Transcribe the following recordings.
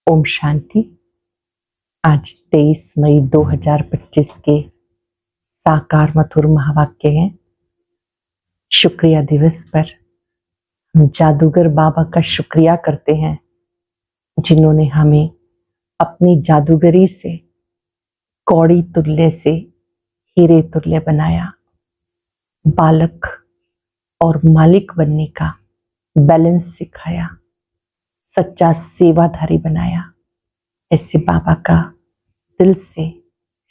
ओम शांति। आज 23 मई 2025 के साकार मधुर महावाक्य हैं। शुक्रिया दिवस पर हम जादूगर बाबा का शुक्रिया करते हैं, जिन्होंने हमें अपनी जादूगरी से कौड़ी तुल्य से हीरे तुल्य बनाया, बालक और मालिक बनने का बैलेंस सिखाया, सच्चा सेवाधारी बनाया। ऐसे बाबा का दिल से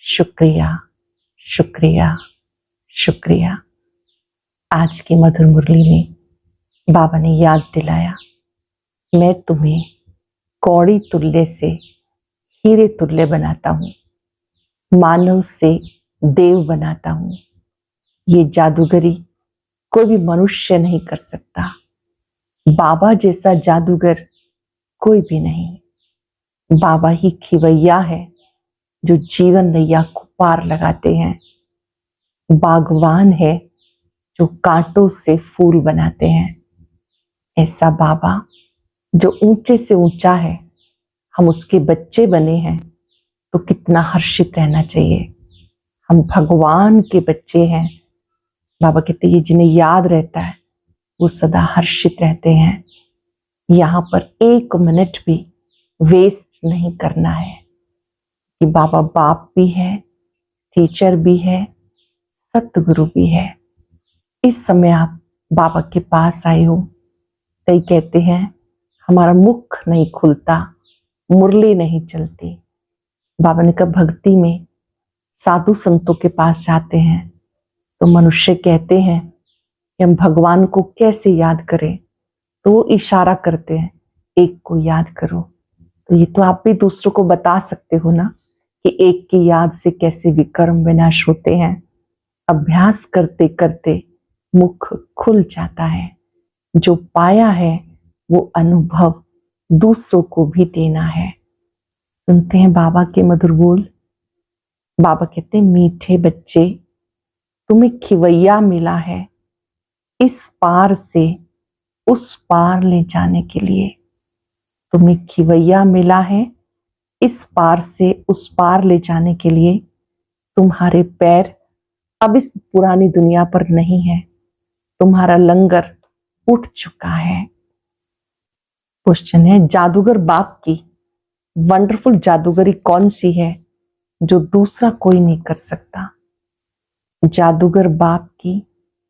शुक्रिया शुक्रिया शुक्रिया। आज की मधुर मुरली में बाबा ने याद दिलाया, मैं तुम्हें कौड़ी तुल्य से हीरे तुल्य बनाता हूँ, मानव से देव बनाता हूँ। ये जादूगरी कोई भी मनुष्य नहीं कर सकता। बाबा जैसा जादूगर कोई भी नहीं। बाबा ही खिवैया है जो जीवन नैया को पार लगाते हैं। बागवान है जो कांटों से फूल बनाते हैं। ऐसा बाबा जो ऊंचे से ऊंचा है, हम उसके बच्चे बने हैं तो कितना हर्षित रहना चाहिए। हम भगवान के बच्चे हैं। बाबा कहते ये जिन्हें याद रहता है वो सदा हर्षित रहते हैं। यहाँ पर 1 मिनट भी वेस्ट नहीं करना है कि बाबा बाप भी है, टीचर भी है, सतगुरु भी है। इस समय आप बाबा के पास आए हो। कई कहते हैं हमारा मुख नहीं खुलता, मुरली नहीं चलती। बाबा ने कहा भक्ति में साधु संतों के पास जाते हैं तो मनुष्य कहते हैं कि हम भगवान को कैसे याद करें, तो वो इशारा करते हैं एक को याद करो। तो ये तो आप भी दूसरों को बता सकते हो ना कि एक की याद से कैसे विकर्म विनाश होते हैं। अभ्यास करते करते मुख खुल जाता है। जो पाया है वो अनुभव दूसरों को भी देना है। सुनते हैं बाबा के मधुर बोल। बाबा कहते हैं मीठे बच्चे, तुम्हें खिवैया मिला है इस पार से उस पार ले जाने के लिए। तुम्हें खिवैया मिला है इस पार से उस पार ले जाने के लिए। तुम्हारे पैर अब इस पुरानी दुनिया पर नहीं है। तुम्हारा लंगर उठ चुका है। क्वेश्चन है, जादूगर बाप की वंडरफुल जादूगरी कौन सी है जो दूसरा कोई नहीं कर सकता? जादूगर बाप की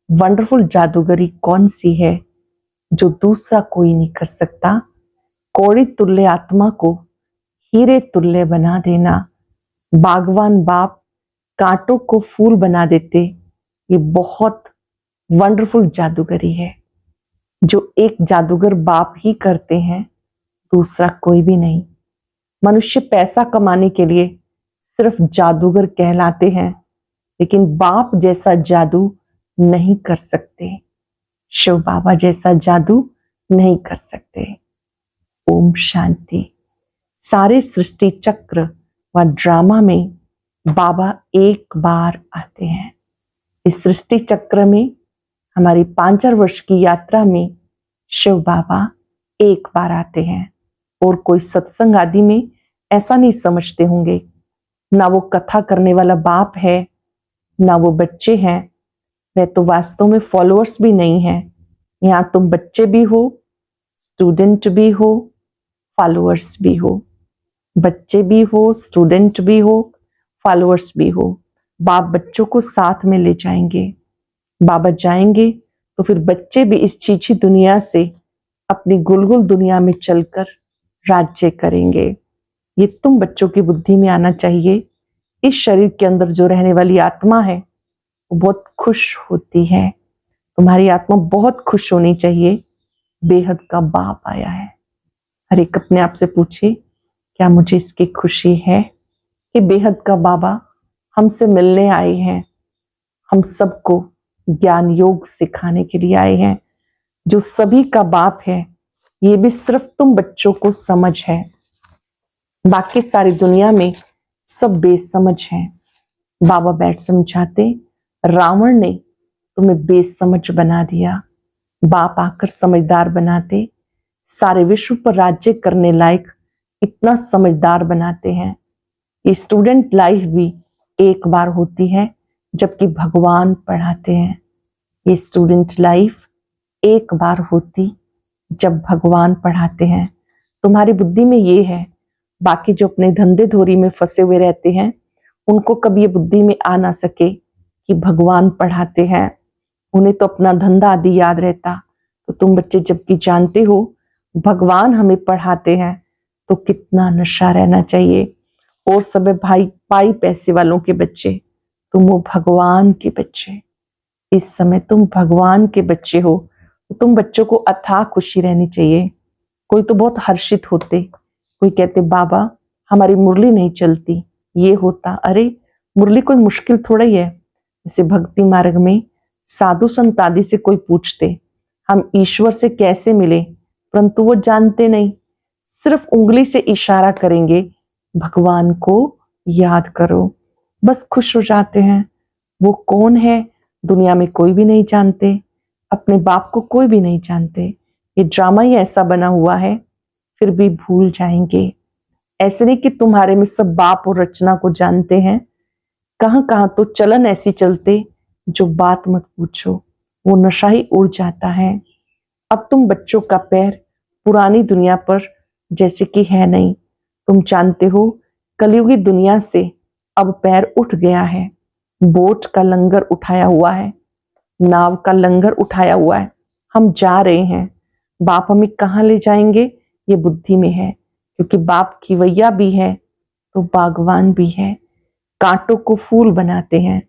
वंडरफुल जादूगरी कौन सी है जो दूसरा कोई नहीं कर सकता? कौड़ी तुल्य आत्मा को हीरे तुल्य बना देना। बागवान बाप कांटों को फूल बना देते। ये बहुत वंडरफुल जादूगरी है जो एक जादूगर बाप ही करते हैं, दूसरा कोई भी नहीं। मनुष्य पैसा कमाने के लिए सिर्फ जादूगर कहलाते हैं, लेकिन बाप जैसा जादू नहीं कर सकते। शिव बाबा जैसा जादू नहीं कर सकते। ओम शांति। सारे सृष्टि चक्र व ड्रामा में बाबा एक बार आते हैं। इस सृष्टि चक्र में हमारी 5,000 वर्ष की यात्रा में शिव बाबा एक बार आते हैं। और कोई सत्संग आदि में ऐसा नहीं समझते होंगे, ना वो कथा करने वाला बाप है, ना वो बच्चे हैं। वह तो वास्तव में फॉलोअर्स भी नहीं है। यहाँ तुम बच्चे भी हो, स्टूडेंट भी हो, फॉलोअर्स भी हो। बच्चे भी हो, स्टूडेंट भी हो, फॉलोअर्स भी हो। बाप बच्चों को साथ में ले जाएंगे। बाबा जाएंगे तो फिर बच्चे भी इस चीची दुनिया से अपनी गुलगुल दुनिया में चलकर राज्य करेंगे। ये तुम बच्चों की बुद्धि में आना चाहिए। इस शरीर के अंदर जो रहने वाली आत्मा है वो बहुत खुश होती है। तुम्हारी आत्मा बहुत खुश होनी चाहिए। बेहद का बाप आया है। हर एक अपने आप से पूछे, क्या मुझे इसकी खुशी है कि बेहद का बाबा हमसे मिलने आए हैं, हम सबको ज्ञान योग सिखाने के लिए आए हैं। जो सभी का बाप है, ये भी सिर्फ तुम बच्चों को समझ है। बाकी सारी दुनिया में सब बेसमझ है। बाबा बैठ समझाते, रावण ने तुम्हें बेसमझ बना दिया। बाप आकर समझदार बनाते, सारे विश्व पर राज्य करने लायक इतना समझदार बनाते हैं। ये स्टूडेंट लाइफ भी एक बार होती है जबकि भगवान पढ़ाते हैं। ये स्टूडेंट लाइफ एक बार होती जब भगवान पढ़ाते हैं। तुम्हारी बुद्धि में ये है, बाकी जो अपने धंधे धोरी में फंसे हुए रहते हैं उनको कभी ये बुद्धि में आ ना सके कि भगवान पढ़ाते हैं। उन्हें तो अपना धंधा आदि याद रहता। तो तुम बच्चे जबकि जानते हो भगवान हमें पढ़ाते हैं तो कितना नशा रहना चाहिए। और सब भाई पाई पैसे वालों के बच्चे, तुम हो भगवान के बच्चे। इस समय तुम भगवान के बच्चे हो तो तुम बच्चों को अथाह खुशी रहनी चाहिए। कोई तो बहुत हर्षित होते, कोई कहते बाबा हमारी मुरली नहीं चलती, ये होता। अरे मुरली कोई मुश्किल थोड़ा ही है। जैसे भक्ति मार्ग में साधु संत आदि से कोई पूछते हम ईश्वर से कैसे मिले, परंतु वो जानते नहीं, सिर्फ उंगली से इशारा करेंगे भगवान को याद करो, बस खुश हो जाते हैं। वो कौन है दुनिया में कोई भी नहीं जानते, अपने बाप को कोई भी नहीं जानते। ये ड्रामा ही ऐसा बना हुआ है, फिर भी भूल जाएंगे। ऐसे नहीं कि तुम्हारे में सब बाप और रचना को जानते हैं, कहां कहां तो चलन ऐसी चलते जो बात मत पूछो, वो नशा ही उड़ जाता है। अब तुम बच्चों का पैर पुरानी दुनिया पर जैसे कि है नहीं। तुम जानते हो कलयुगी दुनिया से अब पैर उठ गया है। बोट का लंगर उठाया हुआ है, नाव का लंगर उठाया हुआ है। हम जा रहे हैं। बाप हमें कहाँ ले जाएंगे ये बुद्धि में है, क्योंकि बाप खिवैया भी है तो बागवान भी है। कांटों को फूल बनाते हैं,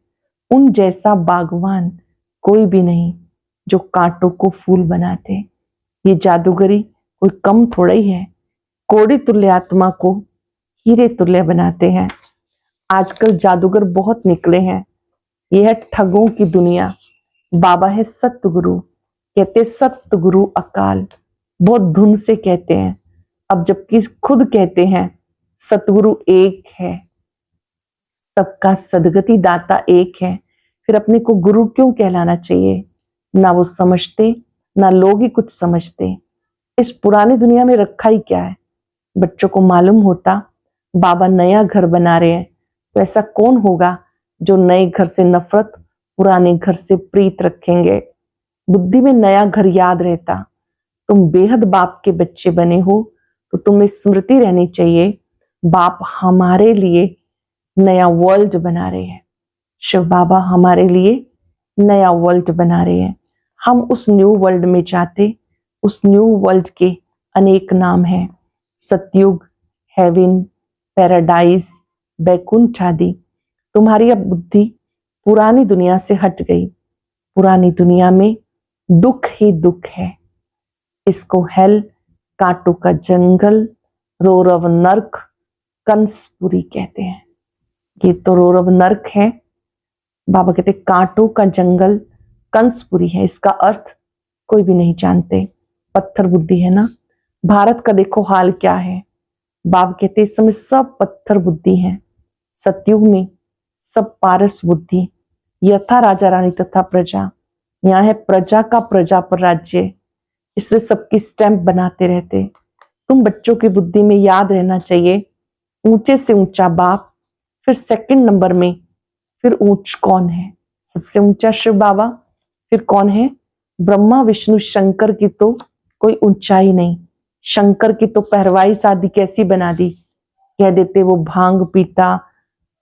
उन जैसा बागवान कोई भी नहीं जो कांटों को फूल बनाते। ये जादूगरी कोई कम थोड़ा ही है। कोड़ी तुल्य आत्मा को हीरे तुल्य बनाते हैं। आजकल जादूगर बहुत निकले हैं। यह है ठगों की दुनिया। बाबा है सतगुरु, कहते सतगुरु अकाल, बहुत धुन से कहते हैं। अब जबकि खुद कहते हैं सतगुरु एक है, सबका सदगति दाता एक है, फिर अपने को गुरु क्यों कहलाना चाहिए? ना वो समझते, ना लोग ही कुछ समझते। इस पुरानी दुनिया में रखा ही क्या है? बच्चों को मालूम होता बाबा नया घर बना रहे हैं, तो ऐसा कौन होगा जो नए घर से नफरत, पुराने घर से प्रीत रखेंगे? बुद्धि में नया घर याद रहता। तुम बेहद बाप के बच्चे बने हो तो तुम्हें स्मृति रहनी चाहिए, बाप हमारे लिए नया वर्ल्ड बना रहे हैं। शिव बाबा हमारे लिए नया वर्ल्ड बना रहे हैं। हम उस न्यू वर्ल्ड में जाते। उस न्यू वर्ल्ड के अनेक नाम हैं, सतयुग, हेवन, पैराडाइज, बैकुंठ आदि। तुम्हारी अब बुद्धि पुरानी दुनिया से हट गई। पुरानी दुनिया में दुख ही दुख है। इसको हेल, कांटों का जंगल, रोरव नर्क, कंसपुरी कहते हैं। ये तो रोरव नर्क है। बाबा कहते कांटों का जंगल कंसपुरी है। इसका अर्थ कोई भी नहीं जानते। पत्थर बुद्धि है ना। भारत का देखो हाल क्या है। बाबा कहते इस समय सब पत्थर बुद्धि है। सतयुग में सब पारस बुद्धि, यथा राजा रानी तथा प्रजा। यहाँ है प्रजा का प्रजा पर राज्य, इसलिए सबकी स्टैंप बनाते रहते। तुम बच्चों की बुद्धि में याद रहना चाहिए, ऊंचे से ऊंचा बाप, फिर सेकंड नंबर में फिर ऊंच कौन है? सबसे ऊंचा शिव बाबा, फिर कौन है? ब्रह्मा विष्णु शंकर की तो कोई ऊंचाई नहीं। शंकर की तो पहरवाई शादी कैसी बना दी, कह देते वो भांग पीता,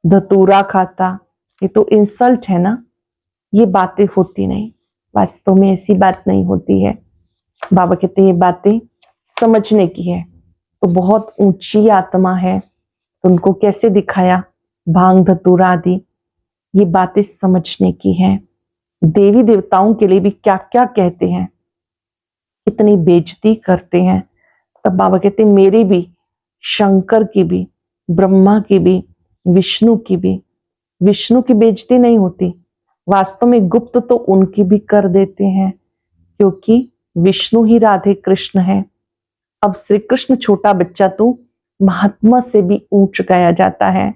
धतूरा खाता। ये तो इंसल्ट है ना। ये बातें होती नहीं, वास्तव में ऐसी बात नहीं होती है। बाबा कहते ये बातें समझने की है। तो बहुत ऊंची आत्मा है, तो उनको कैसे दिखाया भांग धतूरा आदि। ये बातें समझने की है। देवी देवताओं के लिए भी क्या क्या कहते हैं, इतनी बेइज्जती करते हैं। तब बाबा कहते मेरी भी, शंकर की भी, ब्रह्मा की भी, विष्णु की भी। विष्णु की बेइज्जती नहीं होती, वास्तव में गुप्त तो उनकी भी कर देते हैं, क्योंकि विष्णु ही राधे कृष्ण है। अब श्री कृष्ण छोटा बच्चा तो महात्मा से भी ऊंच गाया जाता है।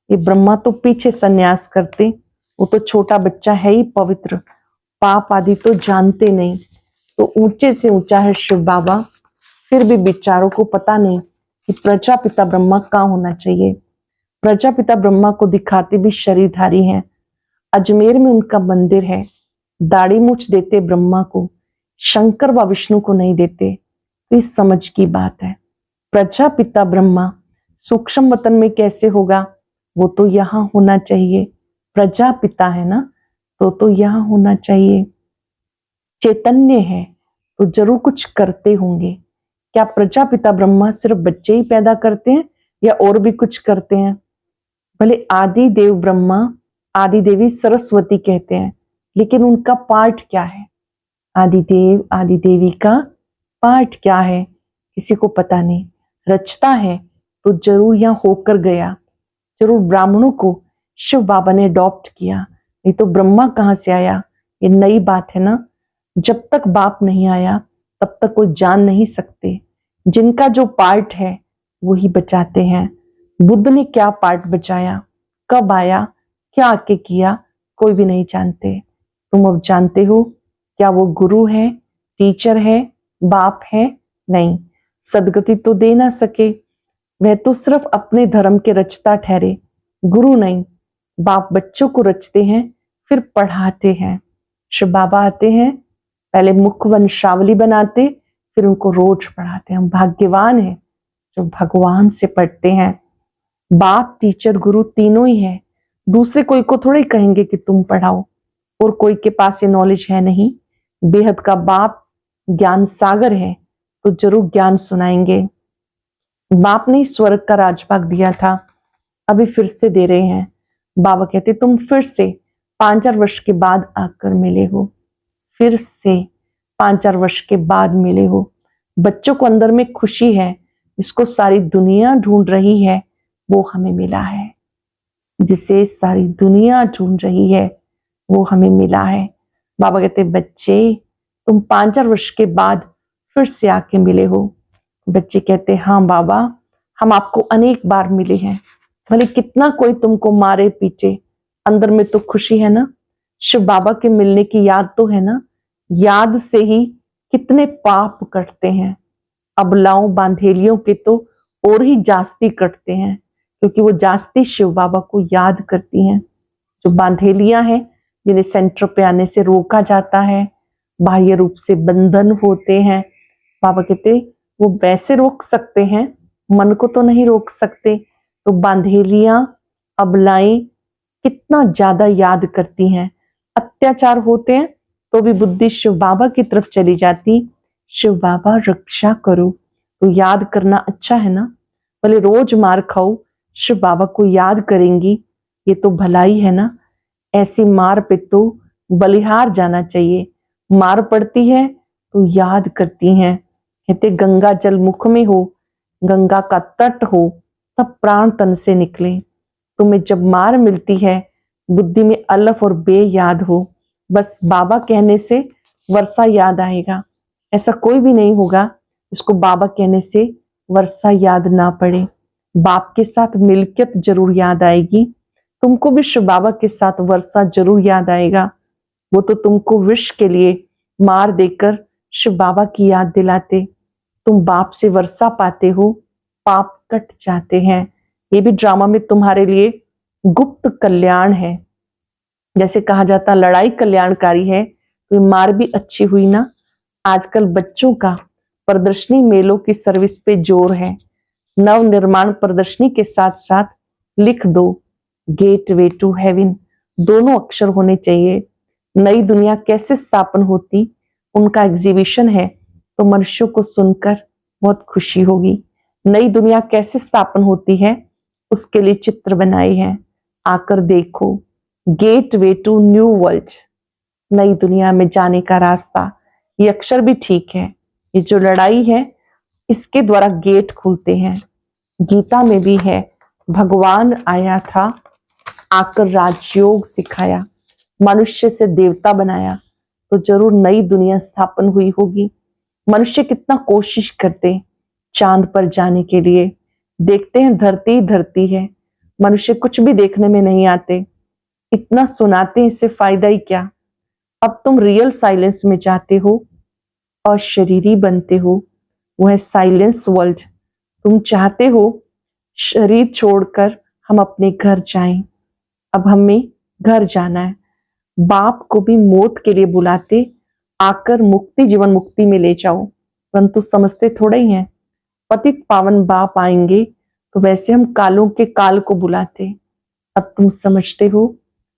ये ब्रह्मा तो पीछे संन्यास करते, वो तो छोटा बच्चा है ही पवित्र, पाप आदि तो जानते नहीं। तो ऊंचे से ऊंचा है शिव बाबा, फिर भी बेचारों को पता नहीं कि प्रजापिता ब्रह्मा कहाँ होना चाहिए। प्रजापिता ब्रह्मा को दिखाते भी शरीरधारी हैं। अजमेर में उनका मंदिर है। दाढ़ी मूछ देते ब्रह्मा को, शंकर व विष्णु को नहीं देते। तो इस समझ की बात है। प्रजापिता ब्रह्मा सूक्ष्म वतन में कैसे होगा, वो तो यहाँ होना चाहिए। प्रजापिता है ना, तो यहाँ होना चाहिए। चैतन्य है तो जरूर कुछ करते होंगे। क्या प्रजापिता ब्रह्मा सिर्फ बच्चे ही पैदा करते हैं या और भी कुछ करते हैं? भले आदि देव ब्रह्मा आदि देवी सरस्वती कहते हैं, लेकिन उनका पार्ट क्या है? आदि देव आदि देवी का पार्ट क्या है, किसी को पता नहीं। रचता है तो जरूर यहाँ होकर गया, जरूर ब्राह्मणों को शिव बाबा ने अडॉप्ट किया, नहीं तो ब्रह्मा कहाँ से आया? ये नई बात है ना। जब तक बाप नहीं आया तब तक कोई जान नहीं सकते। जिनका जो पार्ट है वही बचाते हैं। बुद्ध ने क्या पार्ट बचाया, कब आया, क्या आके किया, कोई भी नहीं जानते। तुम अब जानते हो। क्या वो गुरु है, टीचर है, बाप है? नहीं, सदगति तो दे ना सके। वह तो सिर्फ अपने धर्म के रचता ठहरे, गुरु नहीं। बाप बच्चों को रचते हैं, फिर पढ़ाते हैं। शिव बाबा आते हैं, पहले मुख वंशावली बनाते, फिर उनको रोज पढ़ाते हैं। हम भाग्यवान हैं जो भगवान से पढ़ते हैं। बाप, टीचर, गुरु तीनों ही है। दूसरे कोई को थोड़े कहेंगे कि तुम पढ़ाओ, और कोई के पास ये नॉलेज है नहीं। बेहद का बाप ज्ञान सागर है, तो जरूर ज्ञान सुनाएंगे। बाप ने स्वर्ग का राजभाग दिया था, अभी फिर से दे रहे हैं। बाबा कहते तुम फिर से 5-4 वर्ष के बाद आकर मिले हो, फिर से 5-4 वर्ष के बाद मिले हो। बच्चों को अंदर में खुशी है, जिसको सारी दुनिया ढूंढ रही है वो हमें मिला है। जिसे सारी दुनिया ढूंढ रही है वो हमें मिला है। बाबा कहते बच्चे तुम 5-4 वर्ष के बाद फिर से आके मिले हो। बच्चे कहते हाँ बाबा, हम आपको अनेक बार मिले हैं। भले कितना कोई तुमको मारे पीटे, अंदर में तो खुशी है ना। शिव बाबा के मिलने की याद तो है ना। याद से ही कितने पाप कटते हैं। अबलाओं बांधेलियों के तो और ही जास्ती कटते हैं, क्योंकि वो जास्ती शिव बाबा को याद करती हैं। जो बांधेलियां हैं, जिन्हें सेंटर पे आने से रोका जाता है, बाह्य रूप से बंधन होते हैं, बाबा कहते वो वैसे रोक सकते हैं, मन को तो नहीं रोक सकते। तो बांधेलियां, अबलाएं कितना ज्यादा याद करती हैं। अत्याचार होते हैं तो भी बुद्धि शिव बाबा की तरफ चली जाती। शिव बाबा रक्षा करो, तो याद करना अच्छा है ना। भले रोज मार खाओ, शिव बाबा को याद करेंगी, ये तो भलाई है ना। ऐसी मार पे तो बलिहार जाना चाहिए। मार पड़ती है तो याद करती हैं। कहते गंगा जल मुख में हो, गंगा का तट हो, तब प्राण तन से निकले। तुम्हें जब मार मिलती है, बुद्धि में अलफ और बे याद हो, बस बाबा कहने से वर्षा याद आएगा। ऐसा कोई भी नहीं होगा जिसको बाबा कहने से वर्षा याद ना पड़े। बाप के साथ मिलकियत जरूर याद आएगी। तुमको भी शिव बाबा के साथ वर्षा जरूर याद आएगा। वो तो तुमको विष के लिए मार देकर शिव बाबा की याद दिलाते। तुम बाप से वर्षा पाते हो, पाप कट जाते हैं। ये भी ड्रामा में तुम्हारे लिए गुप्त कल्याण है। जैसे कहा जाता लड़ाई कल्याणकारी है, तो ये मार भी अच्छी हुई ना। आजकल बच्चों का प्रदर्शनी मेलों की सर्विस पे जोर है। नव निर्माण प्रदर्शनी के साथ साथ लिख दो गेट वे टू हेवन, दोनों अक्षर होने चाहिए। नई दुनिया कैसे स्थापन होती, उनका एग्जीबिशन है, तो मनुष्यों को सुनकर बहुत खुशी होगी। नई दुनिया कैसे स्थापन होती है, उसके लिए चित्र बनाए हैं, आकर देखो। Gateway to new world, नई दुनिया में जाने का रास्ता। ये अक्षर भी ठीक है। ये जो लड़ाई है, इसके द्वारा गेट खुलते हैं। गीता में भी है, भगवान आया था, आकर राजयोग सिखाया, मनुष्य से देवता बनाया, तो जरूर नई दुनिया स्थापन हुई होगी। मनुष्य कितना कोशिश करते चांद पर जाने के लिए, देखते हैं धरती ही धरती है, मनुष्य कुछ भी देखने में नहीं आते। इतना सुनाते हैं, इससे फायदा ही क्या। अब तुम रियल साइलेंस में जाते हो और शरीरी बनते हो, वो है साइलेंस वर्ल्ड। तुम चाहते हो शरीर छोड़कर हम अपने घर जाएं। अब हमें घर जाना है। बाप को भी मौत के लिए बुलाते, आकर मुक्ति जीवन मुक्ति में ले जाओ, परंतु समझते थोड़ा ही हैं। पतित पावन बाप आएंगे तो वैसे हम कालों के काल को बुलाते। अब तुम समझते हो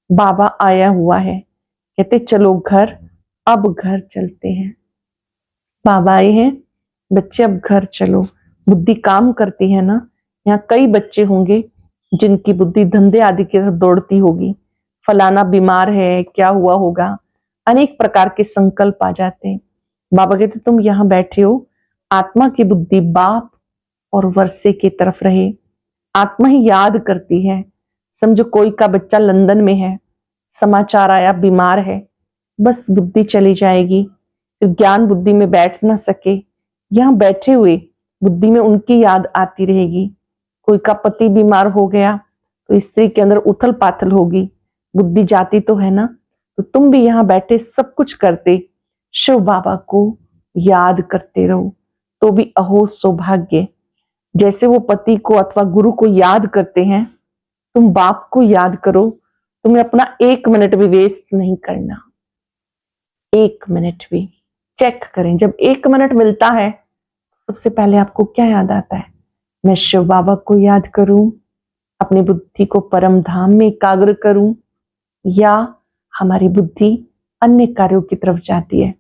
बाबा आया हुआ है, कहते चलो घर, अब घर चलते हैं। बाबा आए हैं, बच्चे अब घर चलो। बुद्धि काम करती है ना। यहाँ कई बच्चे होंगे जिनकी बुद्धि धंधे आदि की तरफ दौड़ती होगी। फलाना बीमार है, क्या हुआ होगा, अनेक प्रकार के संकल्प आ जाते हैं। बाबा कहते तुम यहाँ बैठे हो, आत्मा की बुद्धि बाप और वर्षे की तरफ रहे। आत्मा ही याद करती है। समझो कोई का बच्चा लंदन में है, समाचार आया बीमार है, बस बुद्धि चली जाएगी, फिर ज्ञान बुद्धि में बैठ ना सके। यहाँ बैठे हुए बुद्धि में उनकी याद आती रहेगी। कोई का पति बीमार हो गया तो स्त्री के अंदर उथल पाथल होगी, बुद्धि जाती तो है ना। तो तुम भी यहाँ बैठे सब कुछ करते शिव बाबा को याद करते रहो, तो भी अहो सौभाग्य। जैसे वो पति को अथवा गुरु को याद करते हैं, तुम बाप को याद करो। तुम्हें अपना 1 मिनट भी वेस्ट नहीं करना। 1 मिनट भी चेक करें। जब 1 मिनट मिलता है, सबसे पहले आपको क्या याद आता है? मैं शिव बाबा को याद करूं, अपनी बुद्धि को परम धाम में एकाग्र करूं, या हमारी बुद्धि अन्य कार्यों की तरफ जाती है?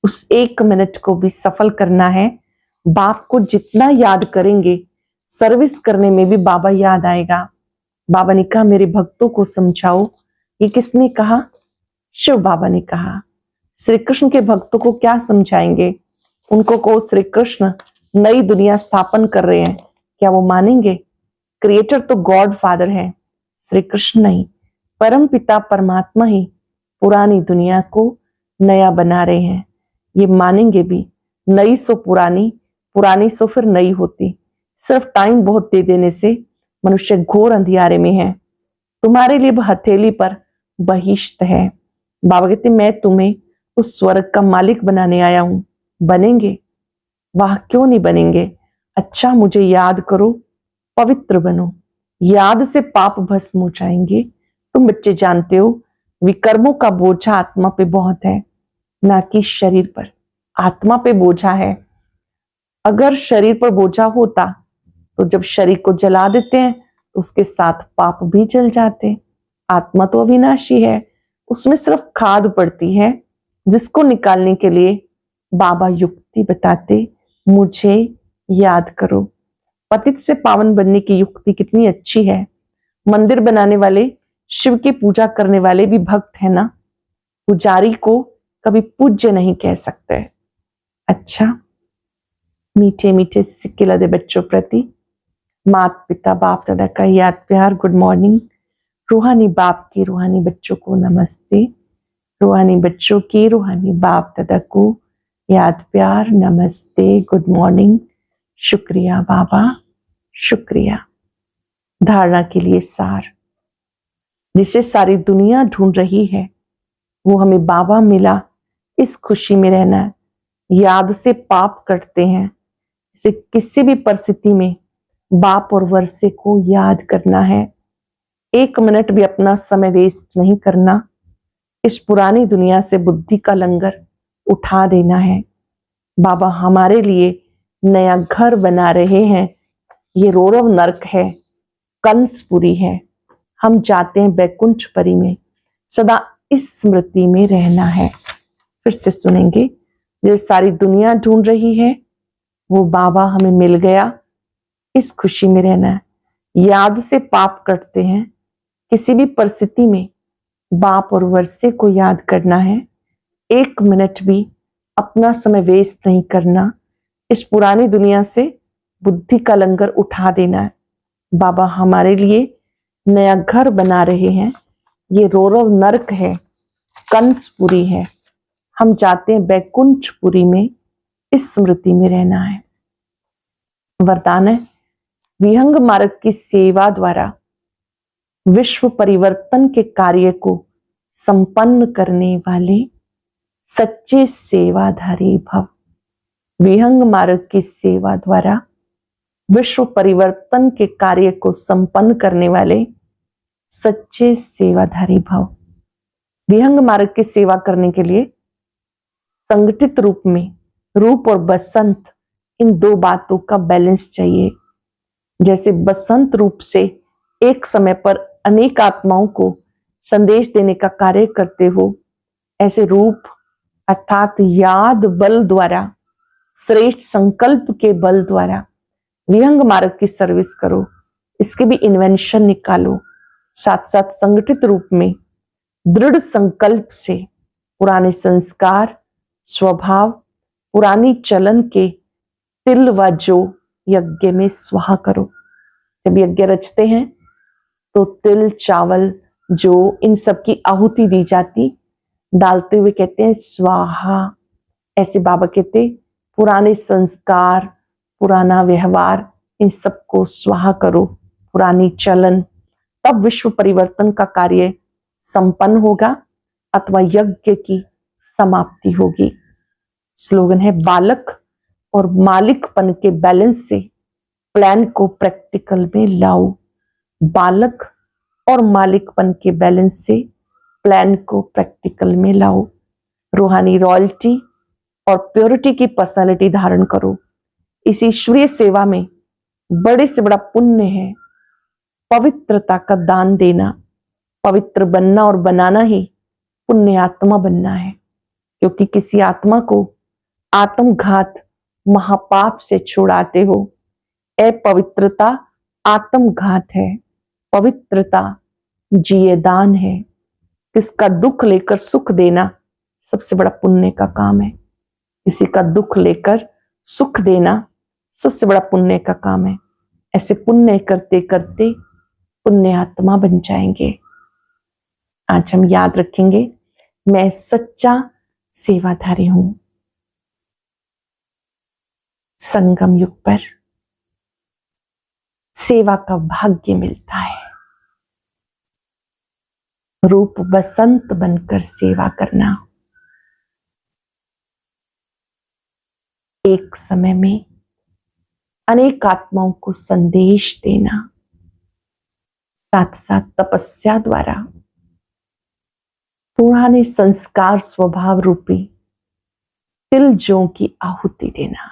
उस 1 मिनट को भी सफल करना है। बाप को जितना याद करेंगे, सर्विस करने में भी बाबा याद आएगा। बाबा ने कहा मेरे भक्तों को समझाओ। ये किसने कहा? शिव बाबा ने कहा। श्री कृष्ण के भक्तों को क्या समझाएंगे? उनको को श्री कृष्ण नई दुनिया स्थापन कर रहे हैं, क्या वो मानेंगे? क्रिएटर तो गॉड फादर है, श्री कृष्ण नहीं। परम पिता परमात्मा ही पुरानी दुनिया को नया बना रहे हैं, ये मानेंगे भी। नई सो पुरानी, पुरानी सो फिर नई होती। सिर्फ टाइम बहुत दे देने से मनुष्य घोर अंधियारे में है। तुम्हारे लिए हथेली पर बहिश्त है। बाबा कहते मैं तुम्हें उस स्वर्ग का मालिक बनाने आया हूं। बनेंगे? वाह, क्यों नहीं बनेंगे। अच्छा मुझे याद करो, पवित्र बनो। याद से पाप भस्म हो जाएंगे। तुम बच्चे जानते हो विकर्मों का बोझा आत्मा पे बहुत है, ना कि शरीर पर। आत्मा पे बोझा है। अगर शरीर पर बोझा होता तो जब शरीर को जला देते हैं तो उसके साथ पाप भी जल जाते। आत्मा तो अविनाशी है, उसमें सिर्फ खाद पड़ती है, जिसको निकालने के लिए बाबा युक्ति बताते, मुझे याद करो। पतित से पावन बनने की युक्ति कितनी अच्छी है। मंदिर बनाने वाले, शिव की पूजा करने वाले भी भक्त है ना। पुजारी को कभी पूज्य नहीं कह सकते। अच्छा, मीठे मीठे सिक्के लदे बच्चों प्रति माता पिता बाप दादा का याद प्यार गुड मॉर्निंग। रूहानी बाप की रूहानी बच्चों को नमस्ते। रूहानी बच्चों की रूहानी बाप दादा को याद प्यार नमस्ते, गुड मॉर्निंग। शुक्रिया बाबा, शुक्रिया। धारणा के लिए सार, जिसे सारी दुनिया ढूंढ रही है, वो हमें बाबा मिला। इस खुशी में रहना है। याद से पाप कटते हैं। इसे किसी भी परिस्थिति में बाप और वर्षे को याद करना है। 1 मिनट भी अपना समय वेस्ट नहीं करना। इस पुरानी दुनिया से बुद्धि का लंगर उठा देना है। बाबा हमारे लिए नया घर बना रहे हैं। ये रौरव नरक है, कंसपुरी है। हम जाते हैं बैकुंठपुरी में। सदा इस स्मृति में रहना है। फिर से सुनेंगे। ये सारी दुनिया ढूंढ रही है, वो बाबा हमें मिल गया। इस खुशी में रहना है। याद से पाप कटते हैं। किसी भी परिस्थिति में बाप और वर्षे को याद करना है। 1 मिनट भी अपना समय वेस्ट नहीं करना। इस पुरानी दुनिया से बुद्धि का लंगर उठा देना है। बाबा हमारे लिए नया घर बना रहे हैं। ये रौरव नरक है, कंसपुरी है। हम चाहते हैं बैकुंठपुरी में। इस स्मृति में रहना है। वरदान है, विहंग मार्ग की सेवा द्वारा विश्व परिवर्तन के कार्य को संपन्न करने वाले सच्चे सेवाधारी भव। विहंग मार्ग की सेवा द्वारा विश्व परिवर्तन के कार्य को संपन्न करने वाले सच्चे सेवाधारी भव। विहंग मार्ग की सेवा करने के लिए संगठित रूप में रूप और बसंत, इन दो बातों का बैलेंस चाहिए। जैसे बसंत रूप से एक समय पर अनेक आत्माओं को संदेश देने का कार्य करते हो, ऐसे रूप अर्थात याद बल द्वारा, श्रेष्ठ संकल्प के बल द्वारा विहंग मार्ग की सर्विस करो। इसके भी इन्वेंशन निकालो। साथ साथ संगठित रूप में दृढ़ संकल्प से पुराने संस्कार, स्वभाव, पुरानी चलन के तिल व जो यज्ञ में स्वाहा करो। जब यज्ञ रचते हैं तो तिल, चावल, जो, इन सब की आहुति दी जाती, डालते हुए कहते हैं स्वाहा। ऐसे बाबा कहते पुराने संस्कार, पुराना व्यवहार, इन सबको स्वाहा करो, पुरानी चलन। तब विश्व परिवर्तन का कार्य संपन्न होगा अथवा यज्ञ की समाप्ति होगी। स्लोगन है, बालक और मालिकपन के बैलेंस से प्लान को प्रैक्टिकल में लाओ। बालक और मालिकपन के बैलेंस से प्लान को प्रैक्टिकल में लाओ। रूहानी रॉयल्टी और प्योरिटी की पर्सनालिटी धारण करो। इस ईश्वरीय सेवा में बड़े से बड़ा पुण्य है पवित्रता का दान देना। पवित्र बनना और बनाना ही पुण्य आत्मा बनना है, क्योंकि किसी आत्मा को आत्मघात महापाप से छुड़ाते हो। अपवित्रता आत्मघात है, पवित्रता जियेदान है। किसका दुख लेकर सुख देना सबसे बड़ा पुण्य का काम है। किसी का दुख लेकर सुख देना सबसे बड़ा पुण्य का काम है। ऐसे पुण्य करते करते पुण्य आत्मा बन जाएंगे। आज हम याद रखेंगे, मैं सच्चा सेवाधारी हूं। संगम युग पर सेवा का भाग्य मिलता है। रूप बसंत बनकर सेवा करना, एक समय में अनेक आत्माओं को संदेश देना, साथ साथ तपस्या द्वारा पुराने संस्कार स्वभाव रूपी तिल जौ की आहुति देना।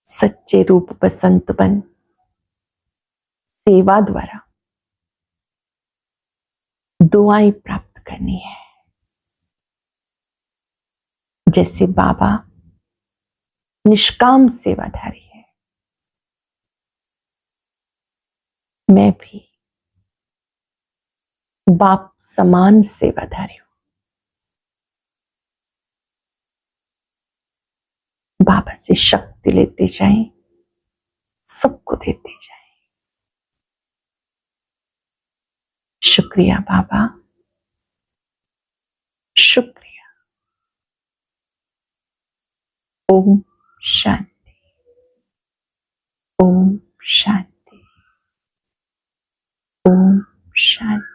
सच्चे रूप बसंत बन सेवा द्वारा दुआएं प्राप्त करनी है। जैसे बाबा निष्काम सेवाधारी है, मैं भी बाप समान सेवाधारी हूं। बाबा से शक्ति लेते जाएं, सबको देते जाएं। शुक्रिया बाबा, शुक्रिया। ओम शांति, ओम शांति, ओम शांति।